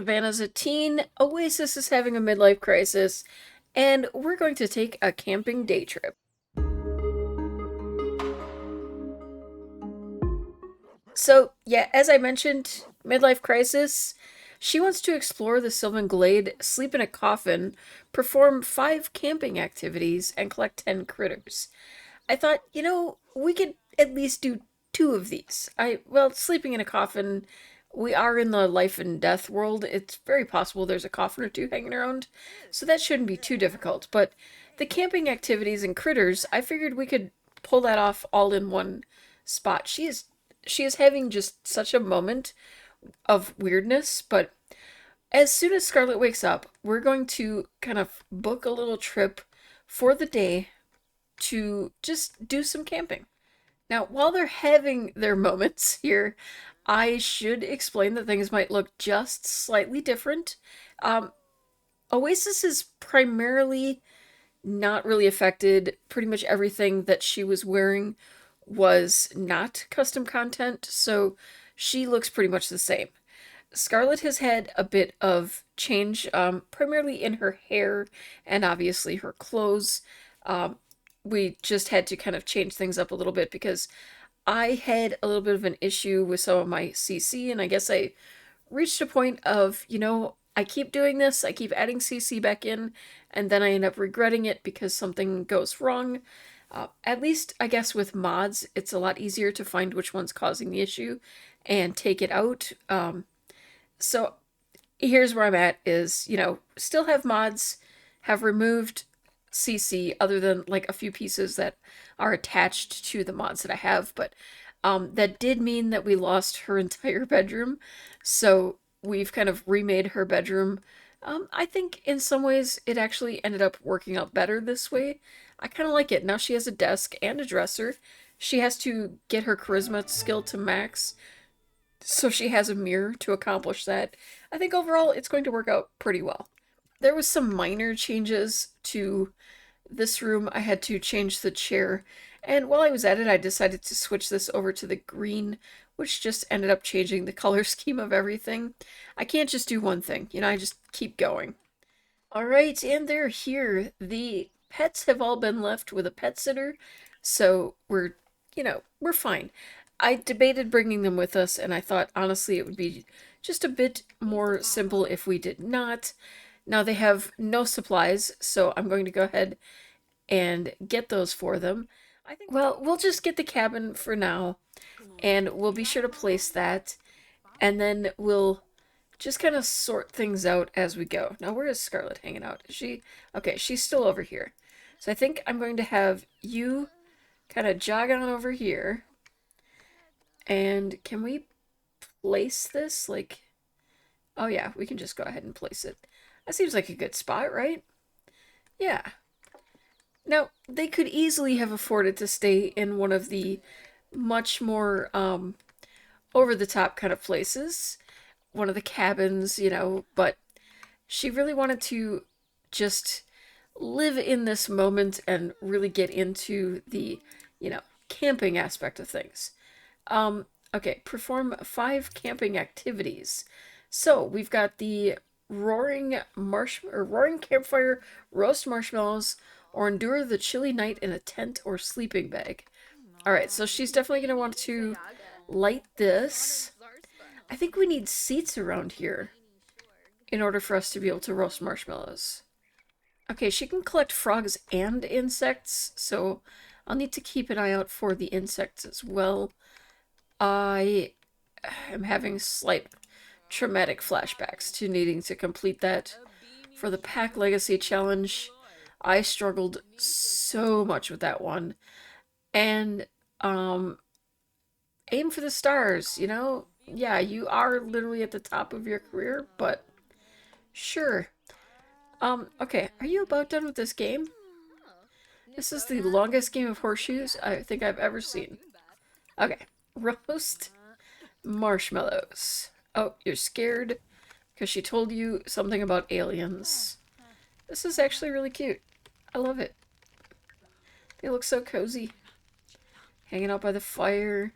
Savannah's a teen, Oasis is having a midlife crisis, and we're going to take a camping day trip. So, yeah, as I mentioned, midlife crisis. She wants to explore the Sylvan Glade, sleep in a coffin, perform 5 camping activities, and collect 10 critters. I thought, we could at least do 2 of these. Well, sleeping in a coffin, we are in the life and death world. It's very possible there's a coffin or two hanging around, so that shouldn't be too difficult. But the camping activities and critters, I figured we could pull that off all in one spot. She is having just such a moment of weirdness, but as soon as Scarlett wakes up, we're going to kind of book a little trip for the day to just do some camping. Now, while they're having their moments here, I should explain that things might look just slightly different. Um, Oasis is primarily not really affected. Pretty much everything that she was wearing was not custom content, so she looks pretty much the same. Scarlett has had a bit of change, primarily in her hair and obviously her clothes. Um, we just had to kind of change things up a little bit because I had a little bit of an issue with some of my CC, and I guess I reached a point of, I keep doing this, I keep adding CC back in, and then I end up regretting it because something goes wrong. At least, I guess, with mods, it's a lot easier to find which one's causing the issue and take it out. So here's where I'm at is, still have mods, have removed CC other than like a few pieces that are attached to the mods that I have, but that did mean that we lost her entire bedroom. So we've kind of remade her bedroom. I think in some ways it actually ended up working out better this way. I kind of like it. Now she has a desk and a dresser. She has to get her charisma skill to max, so she has a mirror to accomplish that. I think overall it's going to work out pretty well. There was some minor changes to this room. I had to change the chair, and while I was at it, I decided to switch this over to the green, which just ended up changing the color scheme of everything. I can't just do one thing, I just keep going. All right, and they're here. The pets have all been left with a pet sitter, so we're fine. I debated bringing them with us, and I thought honestly it would be just a bit more simple if we did not. Now they have no supplies, so I'm going to go ahead and get those for them. I think, well, we'll just get the cabin for now, and we'll be sure to place that, and then we'll just kind of sort things out as we go. Now, where is Scarlett hanging out? Is she? Okay, she's still over here. So I think I'm going to have you kind of jog on over here. And can we place this? Like, oh yeah, we can just go ahead and place it. That seems like a good spot, right? Yeah. Now, they could easily have afforded to stay in one of the much more over the top kind of places, one of the cabins, but she really wanted to just live in this moment and really get into the, camping aspect of things. Okay, perform 5 camping activities. So we've got the roaring campfire, roast marshmallows, or endure the chilly night in a tent or sleeping bag. All right, so she's definitely gonna want to light this. I think we need seats around here in order for us to be able to roast marshmallows. Okay, she can collect frogs and insects, so I'll need to keep an eye out for the insects as well. I am having slight traumatic flashbacks to needing to complete that for the Pack Legacy Challenge. I struggled so much with that one. And aim for the stars, Yeah, you are literally at the top of your career, but sure. Okay, are you about done with this game? This is the longest game of horseshoes I think I've ever seen. Okay, roast marshmallows. Oh, you're scared because she told you something about aliens. This is actually really cute. I love it. They look so cozy. Hanging out by the fire.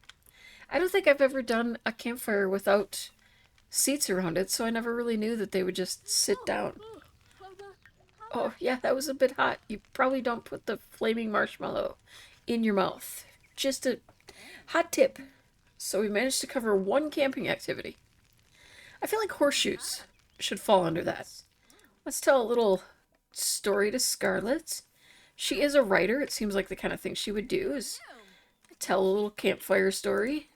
I don't think I've ever done a campfire without seats around it, so I never really knew that they would just sit down. Oh, yeah, that was a bit hot. You probably don't put the flaming marshmallow in your mouth. Just a hot tip. So we managed to cover one camping activity. I feel like horseshoes should fall under that. Let's tell a little story to Scarlet. She is a writer. It seems like the kind of thing she would do is tell a little campfire story.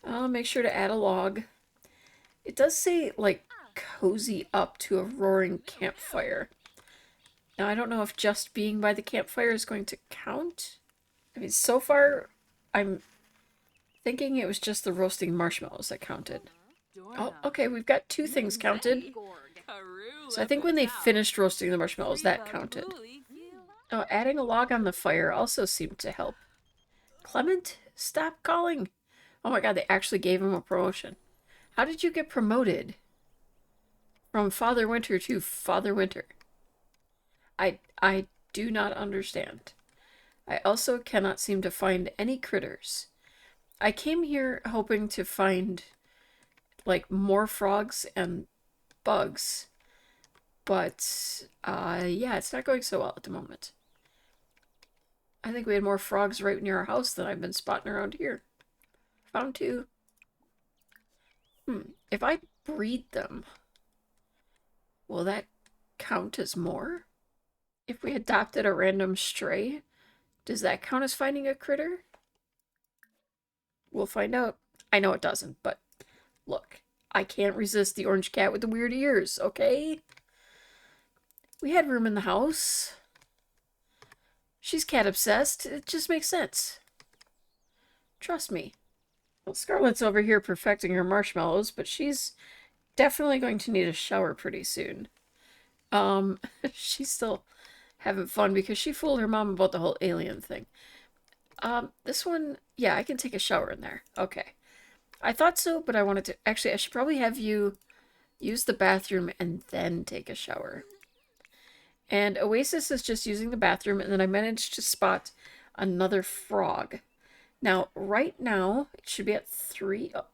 Make sure to add a log. It does say, like, cozy up to a roaring campfire. Now, I don't know if just being by the campfire is going to count. I mean, so far, I'm thinking it was just the roasting marshmallows that counted. Oh, okay, we've got two things counted. So I think when they finished roasting the marshmallows, that counted. Oh, adding a log on the fire also seemed to help. Clement, stop calling. Oh my god, they actually gave him a promotion. How did you get promoted? From Father Winter to Father Winter. I do not understand. I also cannot seem to find any critters. I came here hoping to find, like, more frogs and bugs. But, yeah, it's not going so well at the moment. I think we had more frogs right near our house than I've been spotting around here. Found two. If I breed them, will that count as more? If we adopted a random stray, does that count as finding a critter? We'll find out. I know it doesn't, but look, I can't resist the orange cat with the weird ears, okay? We had room in the house. She's cat obsessed. It just makes sense. Trust me. Well, Scarlet's over here perfecting her marshmallows, but she's definitely going to need a shower pretty soon. She's still having fun because she fooled her mom about the whole alien thing. This one, yeah, I can take a shower in there. Okay. I thought so, but I wanted to... Actually, I should probably have you use the bathroom and then take a shower. And Oasis is just using the bathroom, and then I managed to spot another frog. Now, right now, it should be at 3. Oh,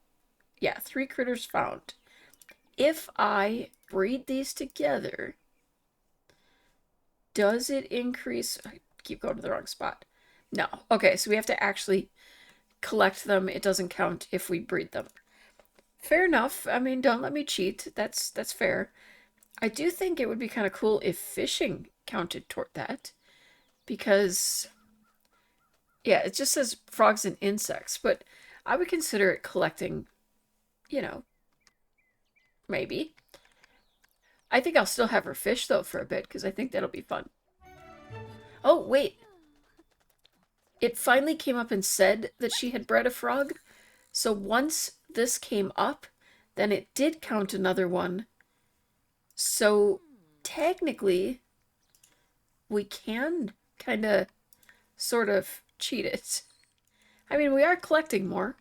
yeah, 3 critters found. If I breed these together, does it increase... I keep going to the wrong spot. No. Okay, so we have to actually collect them. It doesn't count if we breed them. Fair enough. I mean, don't let me cheat. That's fair. I do think it would be kind of cool if fishing counted toward that. Because, yeah, it just says frogs and insects. But I would consider it collecting, you know, maybe. I think I'll still have her fish, though, for a bit. Because I think that'll be fun. Oh, wait. It finally came up and said that she had bred a frog. So once this came up, then it did count another one. So technically, we can kind of sort of cheat it. I mean, we are collecting more,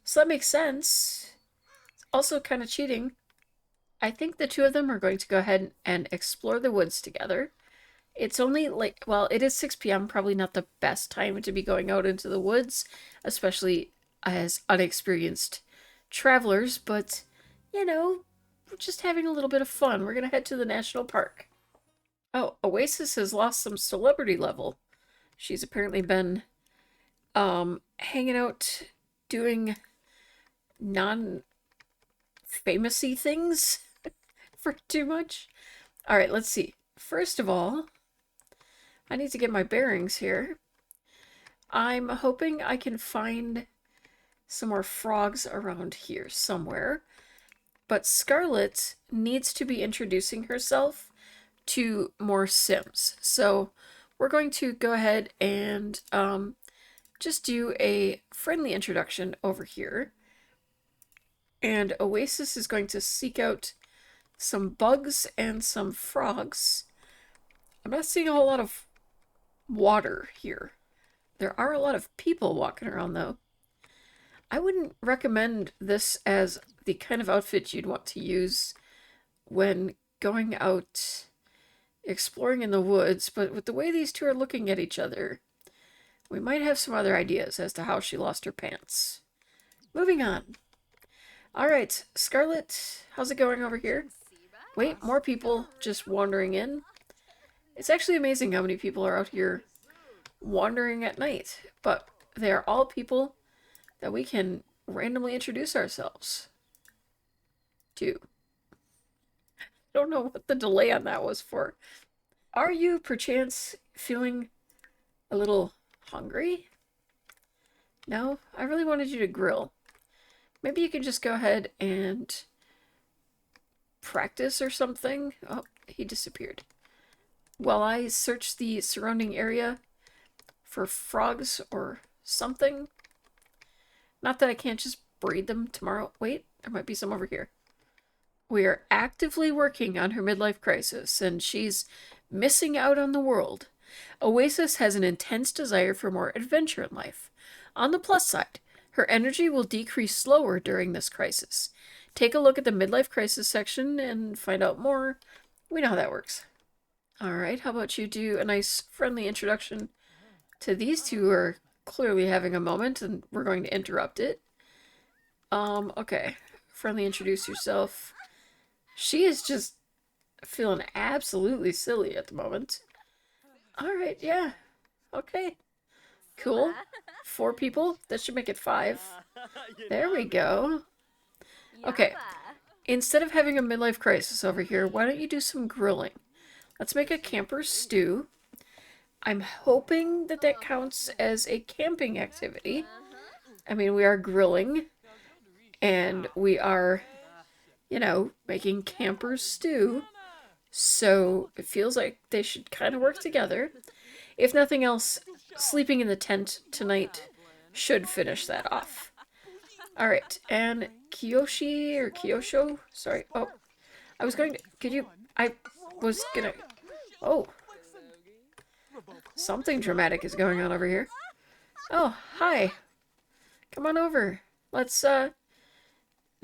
so that makes sense. It's also kind of cheating. I think the two of them are going to go ahead and explore the woods together. It's only like, well, it is 6 p.m., probably not the best time to be going out into the woods, especially as unexperienced travelers, but, you know, we're just having a little bit of fun. We're going to head to the national park. Oh, Oasis has lost some celebrity level. She's apparently been hanging out doing non-famousy things for too much. All right, let's see. First of all, I need to get my bearings here. I'm hoping I can find some more frogs around here somewhere. But Scarlet needs to be introducing herself to more Sims. So we're going to go ahead and just do a friendly introduction over here. And Oasis is going to seek out some bugs and some frogs. I'm not seeing a whole lot of water here. There are a lot of people walking around, though. I wouldn't recommend this as the kind of outfit you'd want to use when going out exploring in the woods, but with the way these two are looking at each other, we might have some other ideas as to how she lost her pants. Moving on. All right, Scarlet, how's it going over here? Wait, more people just wandering in. It's actually amazing how many people are out here wandering at night, but they are all people that we can randomly introduce ourselves to. Don't know what the delay on that was for. Are you perchance feeling a little hungry? No? I really wanted you to grill. Maybe you can just go ahead and practice or something. Oh, he disappeared. While I search the surrounding area for frogs or something. Not that I can't just breed them tomorrow. Wait, there might be some over here. We are actively working on her midlife crisis, and she's missing out on the world. Oasis has an intense desire for more adventure in life. On the plus side, her energy will decrease slower during this crisis. Take a look at the midlife crisis section and find out more. We know how that works. Alright, how about you do a nice friendly introduction to these two who are clearly having a moment, and we're going to interrupt it. Okay. Friendly introduce yourself. She is just feeling absolutely silly at the moment. Alright, yeah. Okay. Cool. 4 people. That should make it 5. There we go. Okay. Instead of having a midlife crisis over here, why don't you do some grilling? Let's make a camper stew. I'm hoping that that counts as a camping activity. I mean, we are grilling, and we are, you know, making camper stew. So it feels like they should kind of work together. If nothing else, sleeping in the tent tonight should finish that off. Alright, and Kiyoshi or Kyosho? Sorry. Oh, I was going to... Could you... I was gonna... Oh. Something dramatic is going on over here. Oh, hi. Come on over. Let's, No,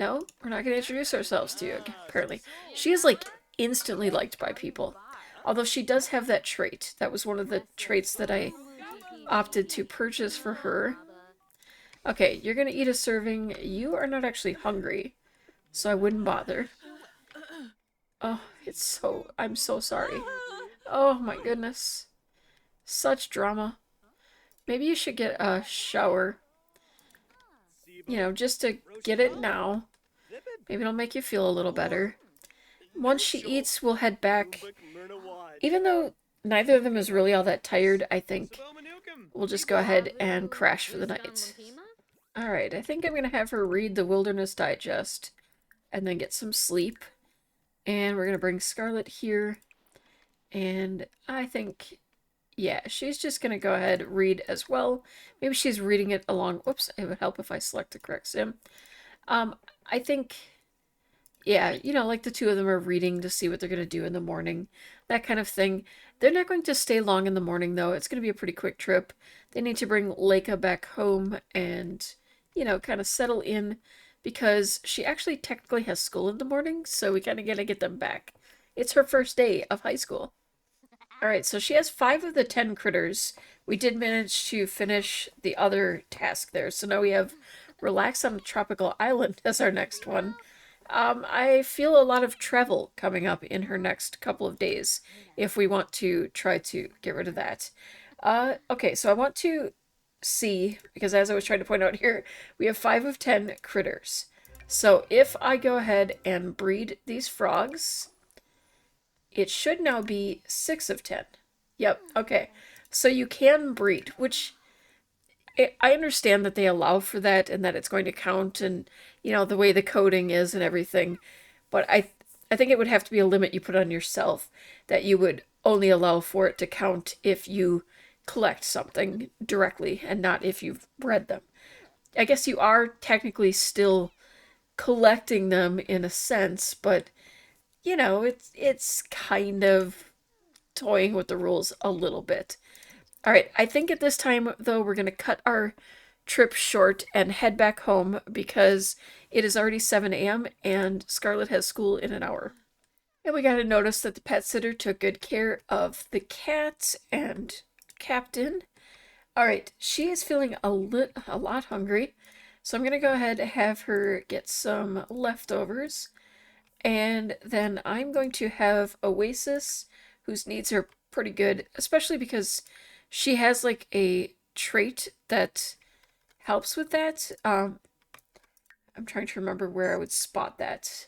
we're not gonna introduce ourselves to you, apparently. She is, like, instantly liked by people. Although she does have that trait. That was one of the traits that I opted to purchase for her. Okay, you're gonna eat a serving. You are not actually hungry, so I wouldn't bother. Oh, it's so... I'm so sorry. Oh my goodness. Such drama. Maybe you should get a shower. You know, just to get it now. Maybe it'll make you feel a little better. Once she eats, we'll head back. Even though neither of them is really all that tired, I think we'll just go ahead and crash for the night. Alright, I think I'm going to have her read the Wilderness Digest and then get some sleep. And we're going to bring Scarlet here. And I think, yeah, she's just going to go ahead and read as well. Maybe she's reading it along. Whoops, it would help if I select the correct sim. I think, yeah, you know, like the two of them are reading to see what they're going to do in the morning. That kind of thing. They're not going to stay long in the morning, though. It's going to be a pretty quick trip. They need to bring Leica back home and, you know, kind of settle in because she actually technically has school in the morning, so we kind of got to get them back. It's her first day of high school. Alright, so she has 5 of the 10 critters. We did manage to finish the other task there, so now we have Relax on a Tropical Island as our next one. I feel a lot of travel coming up in her next couple of days if we want to try to get rid of that. Okay, so I want to see, because as I was trying to point out here, we have 5 of 10 critters. So if I go ahead and breed these frogs, it should now be 6 of 10. Yep, okay. So you can breed, which I understand that they allow for that and that it's going to count and, you know, the way the coding is and everything. But I think it would have to be a limit you put on yourself that you would only allow for it to count if you collect something directly and not if you've bred them. I guess you are technically still collecting them in a sense, but, you know, it's kind of toying with the rules a little bit. Alright, I think at this time, though, we're going to cut our trip short and head back home because it is already 7 a.m. and Scarlet has school in an hour. And we got to notice that the pet sitter took good care of the cat and Captain. Alright, she is feeling a lot hungry, So I'm going to go ahead and have her get some leftovers. And then I'm going to have Oasis, whose needs are pretty good, especially because she has like a trait that helps with that. I'm trying to remember where I would spot that.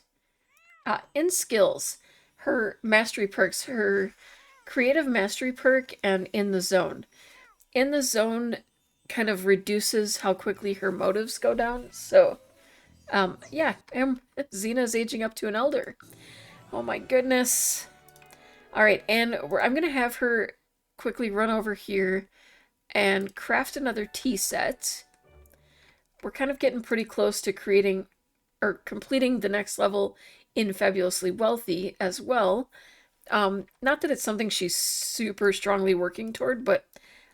In skills, her mastery perks, her creative mastery perk, and in the zone. In the zone kind of reduces how quickly her motives go down. So, yeah, Xena's aging up to an elder. Oh my goodness. All right, and I'm going to have her quickly run over here and craft another tea set. We're kind of getting pretty close to creating or completing the next level in Fabulously Wealthy as well. Not that it's something she's super strongly working toward, but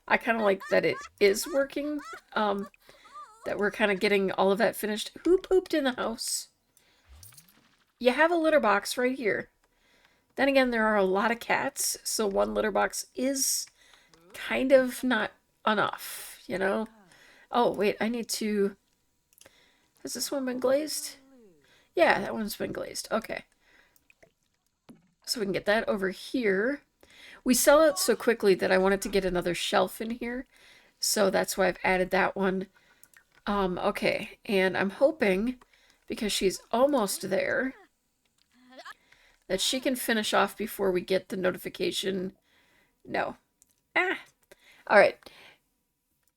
I kind of like that it is working. That we're kind of getting all of that finished. Who pooped in the house? You have a litter box right here. Then again, there are a lot of cats, so one litter box is kind of not enough, you know? Oh, wait, I need to... Has this one been glazed? Yeah, that one's been glazed. Okay. So we can get that over here. We sell it so quickly that I wanted to get another shelf in here. So that's why I've added that one. Okay, and I'm hoping, because she's almost there, that she can finish off before we get the notification. No. Alright.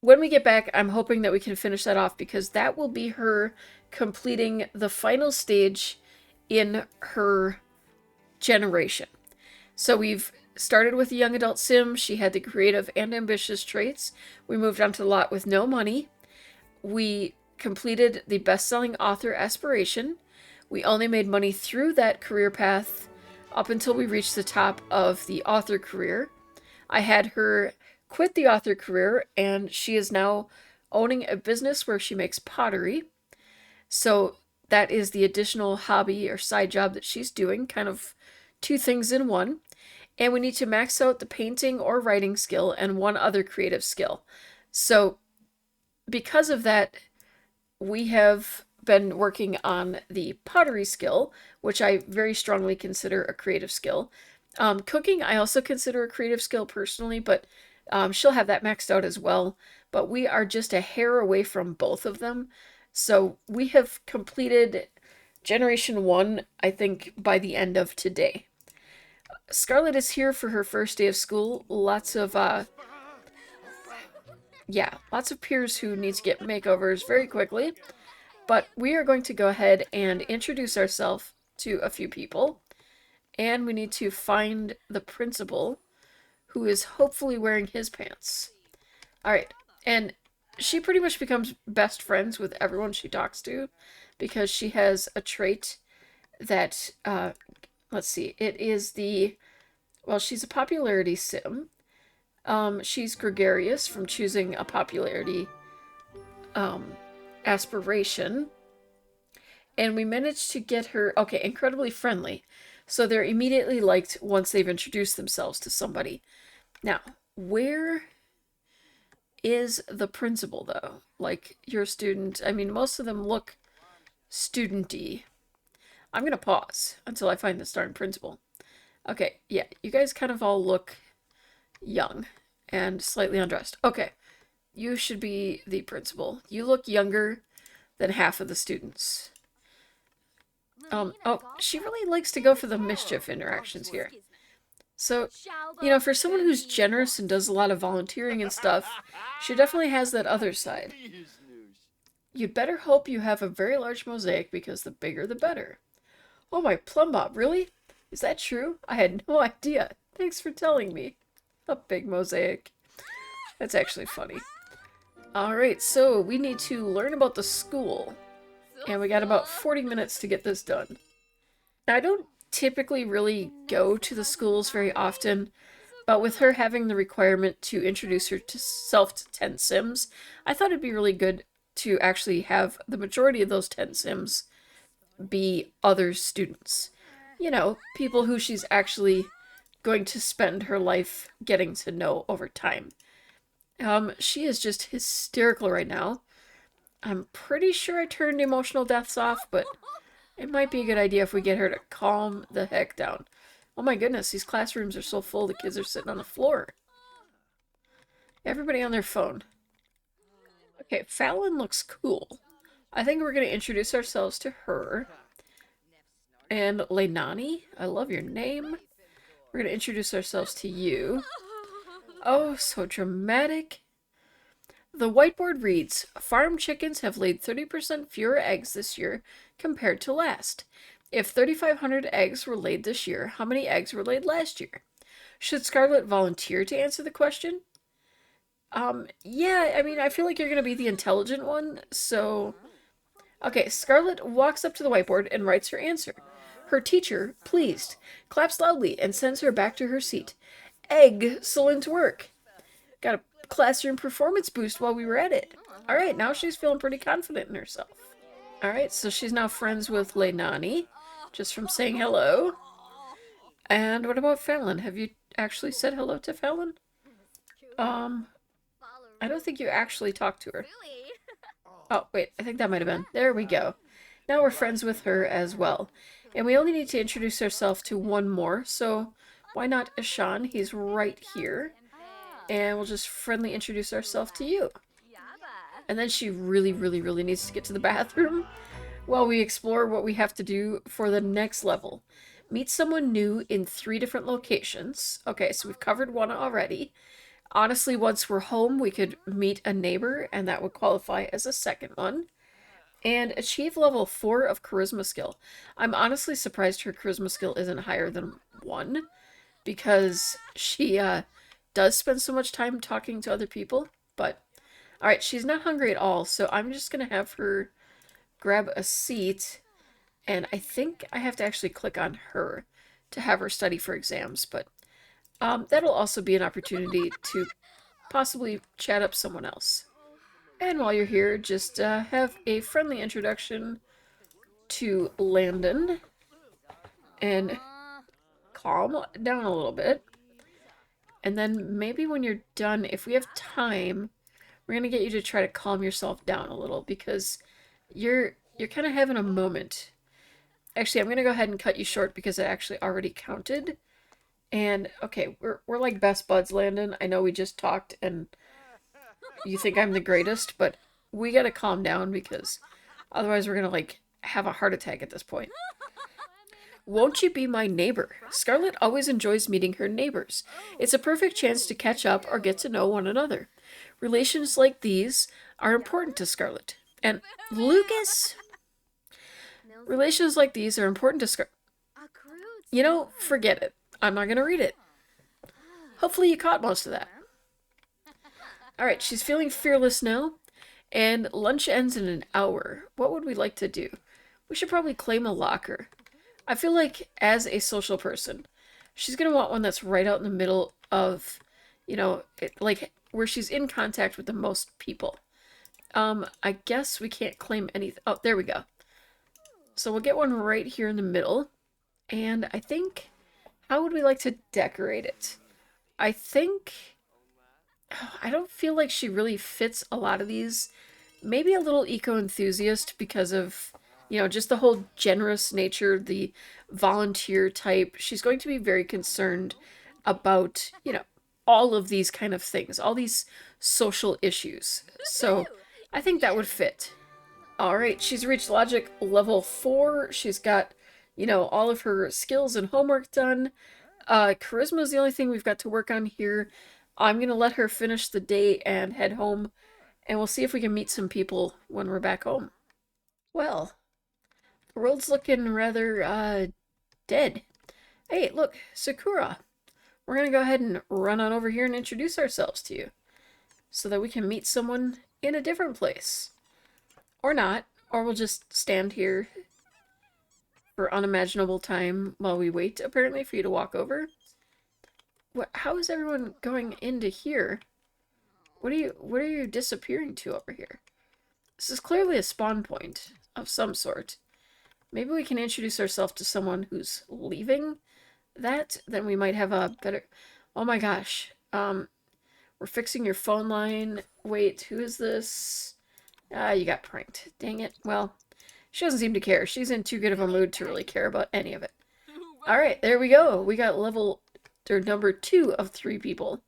When we get back, I'm hoping that we can finish that off because that will be her completing the final stage in her generation. So we've started with the young adult sim. She had the creative and ambitious traits. We moved on to the lot with no money. We completed the best-selling author aspiration. We only made money through that career path up until we reached the top of the author career. I had her quit the author career, and she is now owning a business where she makes pottery. So that is the additional hobby or side job that she's doing, kind of two things in one. And we need to max out the painting or writing skill and one other creative skill. So because of that, we have been working on the pottery skill, which I very strongly consider a creative skill. Cooking, I also consider a creative skill personally, but she'll have that maxed out as well. But we are just a hair away from both of them. So we have completed Generation 1, I think, by the end of today. Scarlett is here for her first day of school. Lots of peers who need to get makeovers very quickly. But we are going to go ahead and introduce ourselves to a few people. And we need to find the principal, who is hopefully wearing his pants. Alright, and she pretty much becomes best friends with everyone she talks to, because she has a trait that, let's see, it is the, well, she's a popularity sim. She's gregarious from choosing a popularity aspiration. And we managed to get her, okay, incredibly friendly. So they're immediately liked once they've introduced themselves to somebody. Now, where is the principal, though? Like, your student, I mean, most of them look student-y. I'm going to pause until I find the darn principal. Okay, yeah, you guys kind of all look young and slightly undressed. Okay, you should be the principal. You look younger than half of the students. Oh, she really likes to go for the mischief interactions here. So, you know, for someone who's generous and does a lot of volunteering and stuff, she definitely has that other side. You'd better hope you have a very large mosaic because the bigger the better. Oh, my plum bob, really? Is that true? I had no idea. Thanks for telling me. A big mosaic. That's actually funny. Alright, so we need to learn about the school. And we got about 40 minutes to get this done. Now, I don't typically really go to the schools very often, but with her having the requirement to introduce herself to 10 Sims, I thought it'd be really good to actually have the majority of those 10 Sims be other students. You know, people who she's actually going to spend her life getting to know over time. She is just hysterical right now. I'm pretty sure I turned emotional deaths off, but it might be a good idea if we get her to calm the heck down. Oh my goodness, these classrooms are so full, the kids are sitting on the floor. Everybody on their phone. Okay, Fallon looks cool. I think we're going to introduce ourselves to her. And Leilani, I love your name. We're going to introduce ourselves to you. Oh, so dramatic. The whiteboard reads, farm chickens have laid 30% fewer eggs this year compared to last. If 3,500 eggs were laid this year, how many eggs were laid last year? Should Scarlet volunteer to answer the question? Yeah, I mean, I feel like you're gonna be the intelligent one, so... Okay, Scarlet walks up to the whiteboard and writes her answer. Her teacher, pleased, claps loudly and sends her back to her seat. Excellent work. Got a classroom performance boost while we were at it. Alright, now she's feeling pretty confident in herself. Alright, so she's now friends with Leilani, just from saying hello. And what about Fallon? Have you actually said hello to Fallon? I don't think you actually talked to her. Oh, wait, I think that might have been. There we go. Now we're friends with her as well. And we only need to introduce ourselves to one more, so why not Ishan? He's right here. And we'll just friendly introduce ourselves to you. And then she really, really, really needs to get to the bathroom while we explore what we have to do for the next level. Meet someone new in 3 different locations. Okay, so we've covered one already. Honestly, once we're home, we could meet a neighbor, and that would qualify as a second one. And achieve level 4 of charisma skill. I'm honestly surprised her charisma skill isn't higher than 1, because she does spend so much time talking to other people. But, alright, she's not hungry at all, so I'm just going to have her grab a seat. And I think I have to actually click on her to have her study for exams, but that'll also be an opportunity to possibly chat up someone else. And while you're here, just have a friendly introduction to Landon and calm down a little bit. And then maybe when you're done, if we have time, we're going to get you to try to calm yourself down a little because you're kind of having a moment. Actually, I'm going to go ahead and cut you short because I actually already counted. And, okay, we're like best buds, Landon. I know we just talked and you think I'm the greatest, but we gotta calm down because otherwise we're gonna, like, have a heart attack at this point. Won't you be my neighbor? Scarlet always enjoys meeting her neighbors. It's a perfect chance to catch up or get to know one another. Relations like these are important to Scarlet. And Lucas? Relations like these are important to Scarlet. You know, forget it. I'm not gonna read it. Hopefully you caught most of that. Alright, she's feeling fearless now. And lunch ends in an hour. What would we like to do? We should probably claim a locker. I feel like, as a social person, she's going to want one that's right out in the middle of, you know, like, where she's in contact with the most people. I guess we can't claim anything. Oh, there we go. So we'll get one right here in the middle. And I think, how would we like to decorate it? I think, I don't feel like she really fits a lot of these. Maybe a little eco-enthusiast because of, you know, just the whole generous nature, the volunteer type. She's going to be very concerned about, you know, all of these kind of things, all these social issues. So I think that would fit. All right, she's reached logic level 4. She's got, you know, all of her skills and homework done. Charisma is the only thing we've got to work on here. I'm going to let her finish the day and head home, and we'll see if we can meet some people when we're back home. Well, the world's looking rather, dead. Hey, look, Sakura. We're going to go ahead and run on over here and introduce ourselves to you so that we can meet someone in a different place. Or not, or we'll just stand here for unimaginable time while we wait, apparently, for you to walk over. What? How is everyone going into here? What are you disappearing to over here? This is clearly a spawn point of some sort. Maybe we can introduce ourselves to someone who's leaving that, then we might have a better... Oh my gosh. We're fixing your phone line. Wait, who is this? Ah, you got pranked. Dang it. Well, she doesn't seem to care. She's in too good of a mood to really care about any of it. Alright, there we go. We got level, or number 2 of 3 people.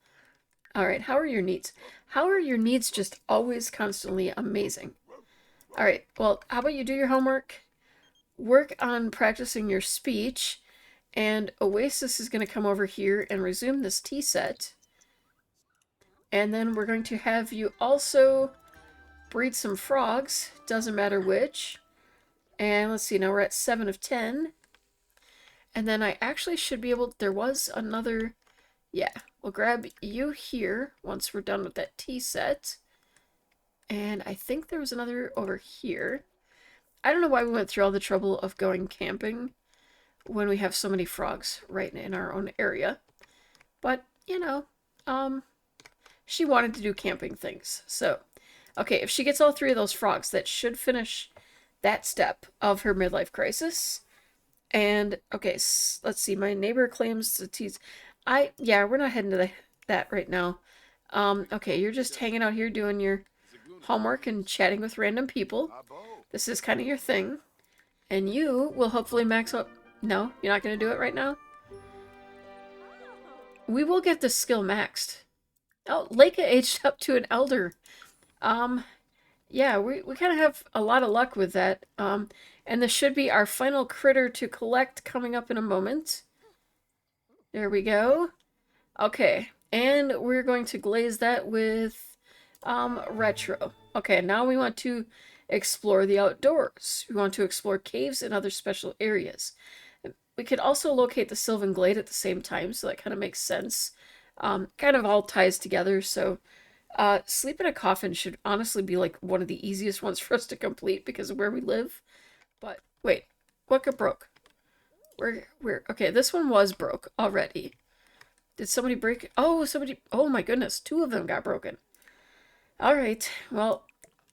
Alright, how are your needs? How are your needs just always constantly amazing? Alright, well, how about you do your homework? Work on practicing your speech. And Oasis is going to come over here and resume this tea set. And then we're going to have you also breed some frogs. Doesn't matter which. And let's see, now we're at 7 of 10. And then I actually should be able... There was another... Yeah, we'll grab you here once we're done with that tea set. And I think there was another over here. I don't know why we went through all the trouble of going camping when we have so many frogs right in our own area. But, you know, she wanted to do camping things. So, okay, if she gets all 3 of those frogs, that should finish that step of her midlife crisis. And, okay, let's see, my neighbor claims to tease... Yeah, we're not heading to that right now. Okay, you're just hanging out here doing your homework and chatting with random people. This is kind of your thing. And you will hopefully max out... No, you're not going to do it right now? We will get this skill maxed. Oh, Leica aged up to an elder. Yeah, we kind of have a lot of luck with that. And this should be our final critter to collect coming up in a moment. There we go. Okay, and we're going to glaze that with retro. Okay, now we want to explore the outdoors. We want to explore caves and other special areas. We could also locate the Sylvan Glade at the same time, so that kind of makes sense. Kind of all ties together, so sleep in a coffin should honestly be like one of the easiest ones for us to complete because of where we live. But wait, what got broke? Where? Okay, this one was broke already. Did somebody break? Oh, somebody. Oh my goodness, 2 of them got broken. All right. Well,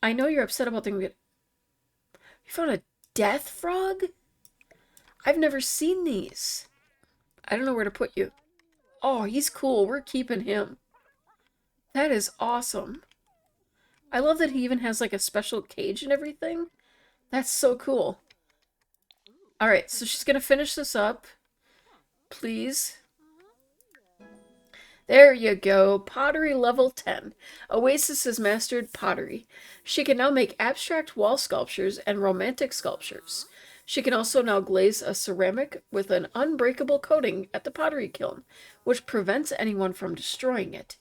I know you're upset about things. You found a death frog? I've never seen these. I don't know where to put you. Oh, he's cool. We're keeping him. That is awesome. I love that he even has like a special cage and everything. That's so cool. Alright, so she's going to finish this up. Please. There you go. Pottery level 10. Oasis has mastered pottery. She can now make abstract wall sculptures and romantic sculptures. She can also now glaze a ceramic with an unbreakable coating at the pottery kiln, which prevents anyone from destroying it.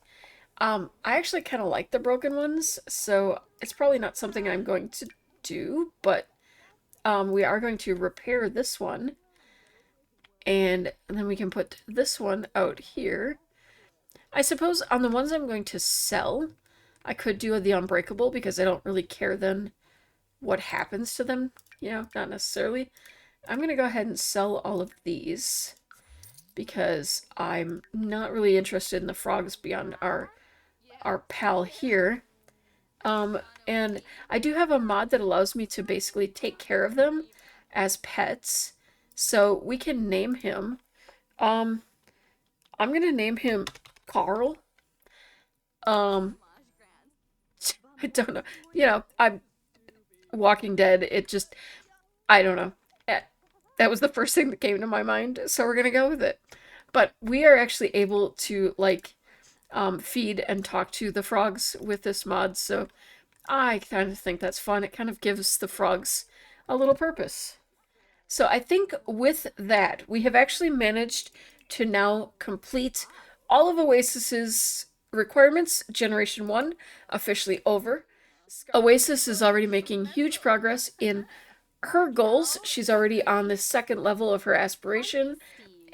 I actually kind of like the broken ones, so it's probably not something I'm going to do, but we are going to repair this one. And then we can put this one out here. I suppose on the ones I'm going to sell, I could do the unbreakable because I don't really care then what happens to them. You know, not necessarily. I'm going to go ahead and sell all of these because I'm not really interested in the frogs beyond our pal here. And I do have a mod that allows me to basically take care of them as pets. So we can name him. I'm going to name him Carl. I don't know. You know, I'm Walking Dead. It just, I don't know. That was the first thing that came to my mind. So we're going to go with it. But we are actually able to, like, feed and talk to the frogs with this mod. So I kind of think that's fun. It kind of gives the frogs a little purpose. So I think with that, we have actually managed to now complete all of Oasis's requirements. Generation 1 officially over. Oasis is already making huge progress in her goals. She's already on the 2nd level of her aspiration,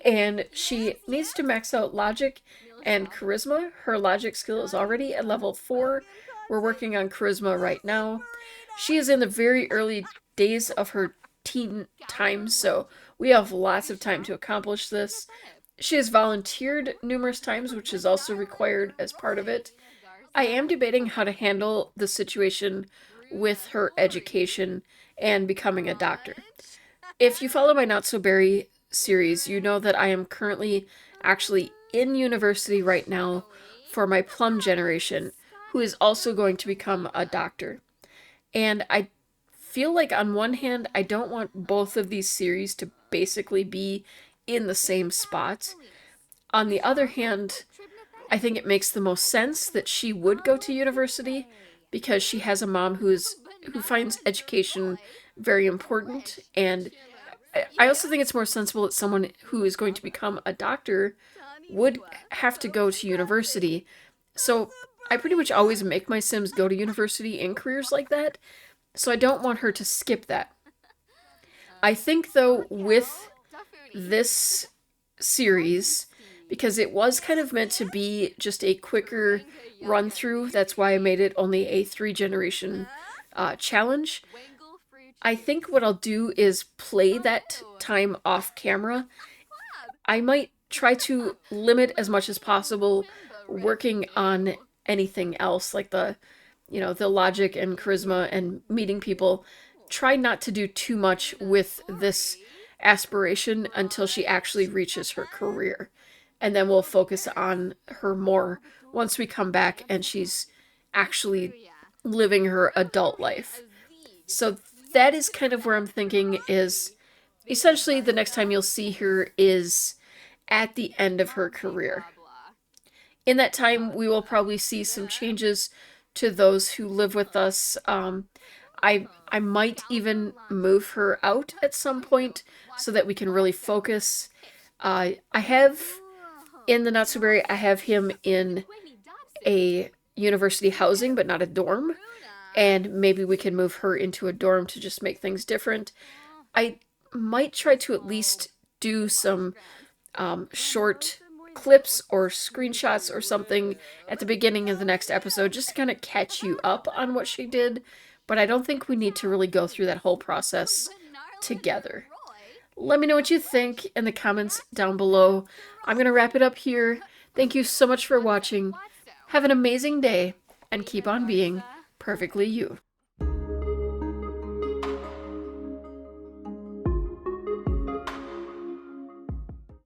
and she needs to max out logic and charisma. Her logic skill is already at level 4. We're working on charisma right now. She is in the very early days of her teen time, so we have lots of time to accomplish this. She has volunteered numerous times, which is also required as part of it. I am debating how to handle the situation with her education and becoming a doctor. If you follow my Not So Berry series, you know that I am currently actually in university right now for my plum generation, who is also going to become a doctor. And I feel like on one hand, I don't want both of these series to basically be in the same spot. On the other hand, I think it makes the most sense that she would go to university because she has a mom who finds education very important, and I also think it's more sensible that someone who is going to become a doctor would have to go to university. So I pretty much always make my Sims go to university in careers like that, so I don't want her to skip that. I think, though, with this series, because it was kind of meant to be just a quicker run through, that's why I made it only a 3 generation challenge. I think what I'll do is play that time off camera. I might try to limit as much as possible working on anything else, like the logic and charisma and meeting people. Try not to do too much with this aspiration until she actually reaches her career. And then we'll focus on her more once we come back and she's actually living her adult life. So that is kind of where I'm thinking is essentially the next time you'll see her is at the end of her career. In that time, we will probably see some changes to those who live with us. I might even move her out at some point so that we can really focus. I have in the Natsuberry, I have him in a university housing, but not a dorm. And maybe we can move her into a dorm to just make things different. I might try to at least do some short clips or screenshots or something at the beginning of the next episode just to kind of catch you up on what she did. But I don't think we need to really go through that whole process together. Let me know what you think in the comments down below. I'm going to wrap it up here. Thank you so much for watching. Have an amazing day and keep on being perfectly you.